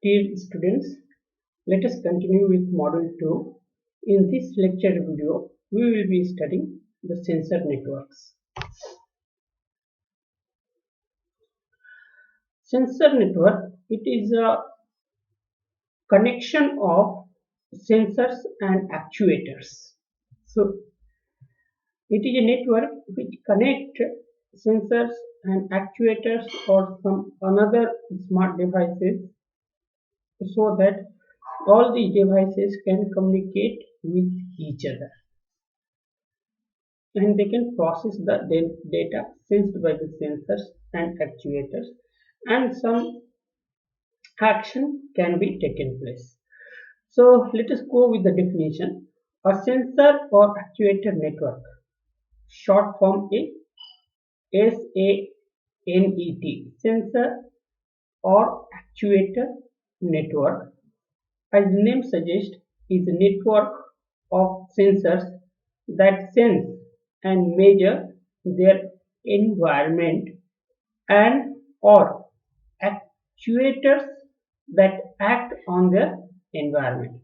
Dear students, let us continue with Module 2. In this lecture video, we will be studying the sensor networks. Sensor network, it is a connection of sensors and actuators. So, it is a network which connects sensors and actuators or some another smart devices so that all these devices can communicate with each other and they can process the data sensed by the sensors and actuators, and some action can be taken place. So let us go with the definition. A sensor or actuator network, short form is SANET, sensor or actuator network, as the name suggests, is a network of sensors that sense and measure their environment and or actuators that act on their environment.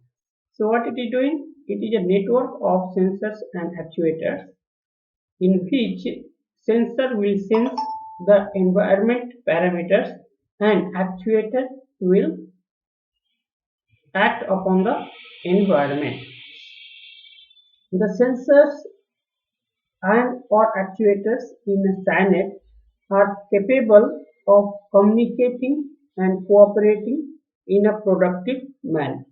So what it is doing? It is a network of sensors and actuators in which sensor will sense the environment parameters and actuator will act upon the environment. The sensors and or actuators in a SANET are capable of communicating and cooperating in a productive manner.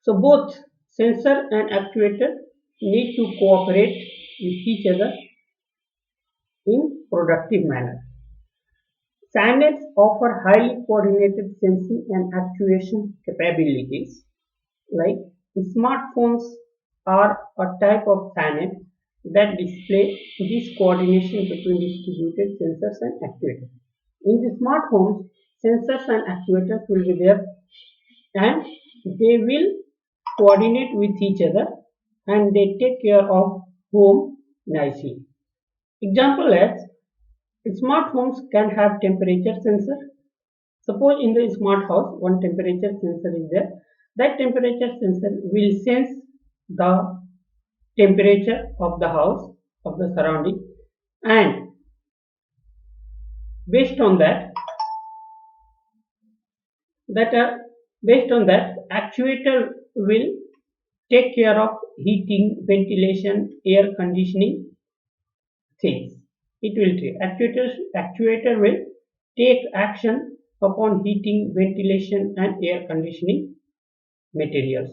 So both sensor and actuator need to cooperate with each other in productive manner. SANETs offer highly coordinated sensing and actuation capabilities. Like smartphones are a type of SANET that display this coordination between distributed sensors and actuators. In the smart homes, sensors and actuators will be there and they will coordinate with each other and they take care of home nicely. Example as smart homes can have temperature sensor. Suppose in the smart house one temperature sensor is there. That temperature sensor will sense the temperature of the house, of the surrounding, and based on that actuator will take care of heating, ventilation, air conditioning things. It will actuator will take action upon heating, ventilation and air conditioning materials.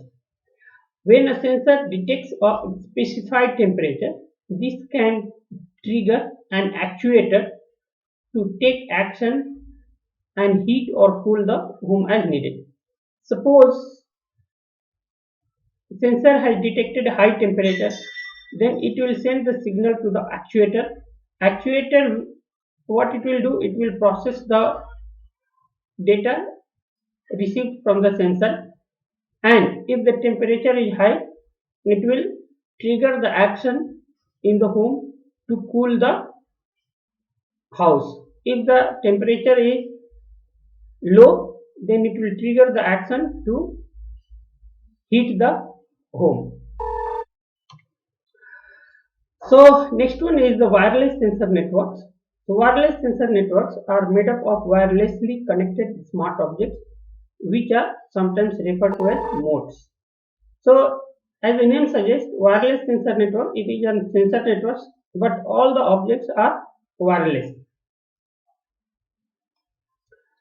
When a sensor detects a specified temperature, this can trigger an actuator to take action and heat or cool the home as needed. Suppose sensor has detected high temperature, then it will send the signal to the actuator. Actuator, what it will do, it will process the data received from the sensor, and if the temperature is high, it will trigger the action in the home to cool the house. If the temperature is low, then it will trigger the action to heat the home. So next one is the wireless sensor networks. So wireless sensor networks are made up of wirelessly connected smart objects, which are sometimes referred to as modes. So as the name suggests, wireless sensor network, it is a sensor network, but all the objects are wireless.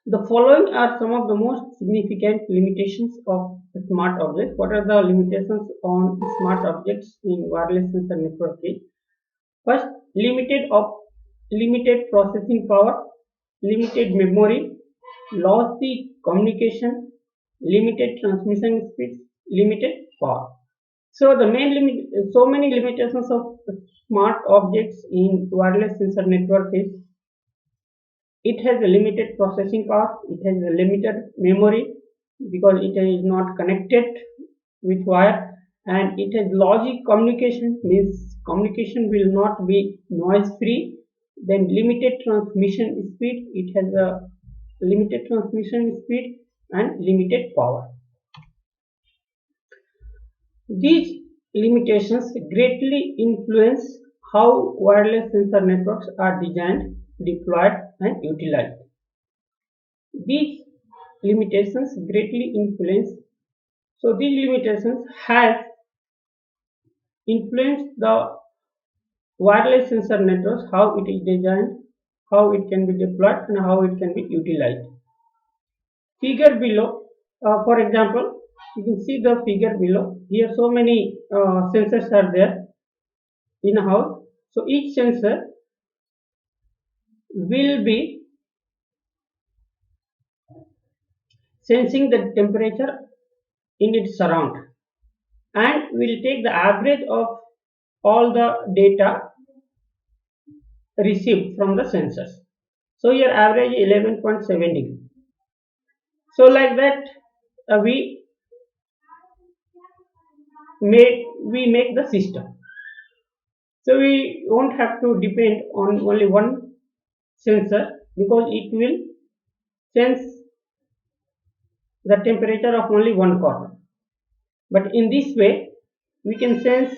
The following are some of the most significant limitations of smart objects. What are the limitations on smart objects in wireless sensor network? First, limited processing power, limited memory, lossy communication, limited transmission speeds, limited power. So the so many limitations of smart objects in wireless sensor network is it has a limited processing power, it has a limited memory because it is not connected with wire, and it has logic communication, means communication will not be noise free. Then limited transmission speed, it has a limited transmission speed and limited power. These limitations greatly influence how wireless sensor networks are designed, deployed, and utilized. These limitations greatly influence. So these limitations have influenced the wireless sensor networks, how it is designed, how it can be deployed, and how it can be utilized. Figure below, for example, you can see the figure below. Here so many sensors are there in a house. So each sensor will be sensing the temperature in its surround and will take the average of all the data received from the sensors. So here average 11.7 degree. So like that we make the system. So we won't have to depend on only one sensor because it will sense the temperature of only one corner. But in this way we can sense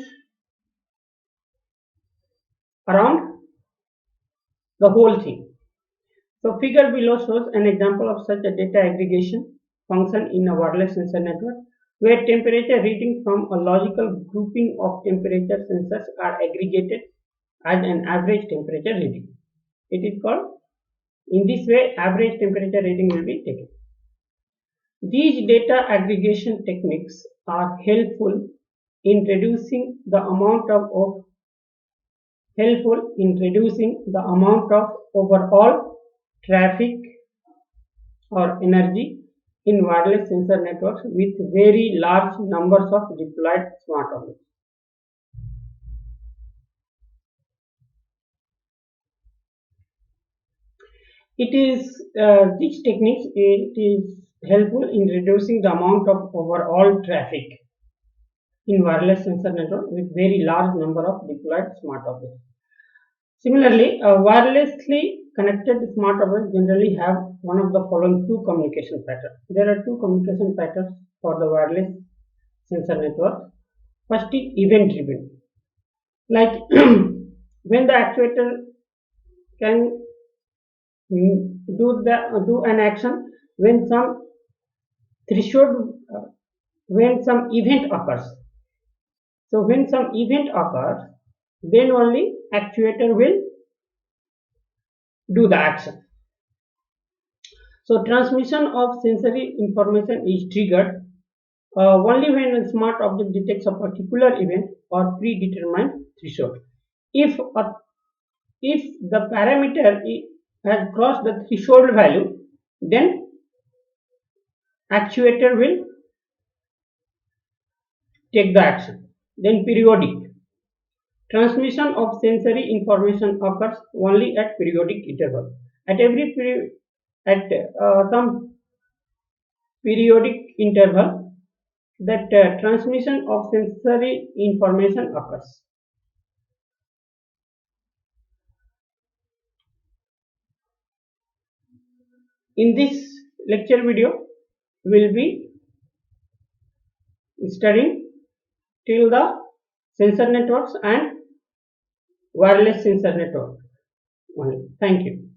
around the whole thing. So figure below shows an example of such a data aggregation function in a wireless sensor network where temperature readings from a logical grouping of temperature sensors are aggregated as an average temperature reading. It is called, in this way, average temperature reading will be taken. These data aggregation techniques are helpful in reducing the amount of overall traffic or energy in wireless sensor networks with very large numbers of deployed smart objects. These techniques is helpful in reducing the amount of overall traffic in wireless sensor network with very large number of deployed smart objects. Similarly, wirelessly connected smart objects generally have one of the following two communication patterns. There are two communication patterns for the wireless sensor network. First is event driven. Like when the actuator can do an action when some threshold, when some event occurs. So when some event occurs, then only actuator will do the action. So transmission of sensory information is triggered only when a smart object detects a particular event or predetermined threshold. If the parameter has crossed the threshold value, then actuator will take the action. Then periodic. Transmission of sensory information occurs only at periodic interval. At some periodic interval, that transmission of sensory information occurs. In this lecture video, we will be studying till the sensor networks and wireless sensor network. Thank you.